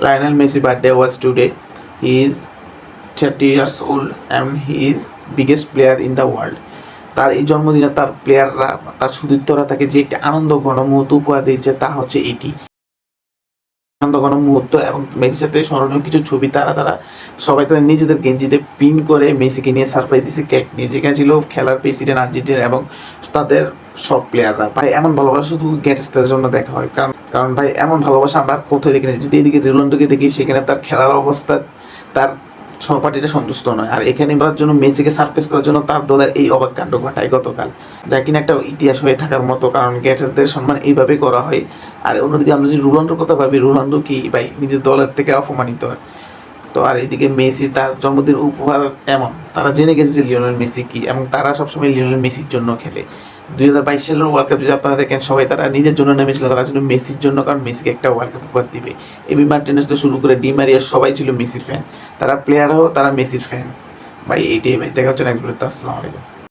Lionel Messi birthday was today. He is 30 years old and he is biggest player in the world. তার এই জন্মদিনে তার প্লেয়াররা, তার সুদীর্ঘরা তাকে যে একটি আনন্দ ঘন মুহূর্ত উপহার দিয়েছে তা হচ্ছে এটি আনন্দ ঘন মুহূর্ত। এবং মেসির সাথে স্মরণীয় কিছু ছবি তারা সবাই তাদের নিজেদের গেঞ্জিতে পিন করে মেসিকে নিয়ে সারপ্রাইজ দিয়েছে কেক নিয়ে, যেখানে ছিল খেলার প্রেসিডেন্ট আর্জেন্টিনা এবং তাদের সব প্লেয়াররা। ভাই এমন ভালোবাসা শুধু গ্যারেস্টার জন্য দেখা হয়, কারণ ভাই এমন ভালোবাসা আমরা কোথায় দেখি না। যদি এদিকে রোনাল্ডোকে দেখি, সেখানে তার খেলার অবস্থা তার সহপাঠীরা সন্তুষ্ট নয়, আর এখানে করার জন্য মেসিকে সারপ্রাইজ করার জন্য তার দলের এই অবাক কাণ্ড ঘটায় গতকাল, যা কিনা একটা ইতিহাস হয়ে থাকার মতো, কারণ গ্যারেস্টারদের সম্মান এইভাবে করা হয়। আর অন্যদিকে আমরা যদি রোনাল্ডোর কথা ভাবি, রোনাল্ডো কি ভাই নিজের দলের থেকে অপমানিত হয়। তো আর এইদিকে মেসি তার জন্মদিন উপহার এমন, তারা জেনে গেছে যে লিওনেল মেসি কি, এবং তারা সবসময় লিওনেল মেসির জন্য খেলে। 2022 সালের ওয়ার্ল্ড কাপ যদি আপনারা দেখেন, সবাই তারা নিজের জন্য নেমেছিল, তারা ছিল মেসির জন্য, কারণ মেসিকে একটা ওয়ার্ল্ড কাপ উপহার দিবে। এমি মার্টিনেজ তো শুরু করে ডি মারিয়া সবাই ছিল মেসির ফ্যান, তারা প্লেয়ারও তারা মেসির ফ্যান। ভাই এইটাই ভাই, দেখা হচ্ছে নেক্সট ভিডিওতে। আসসালামু আলাইকুম।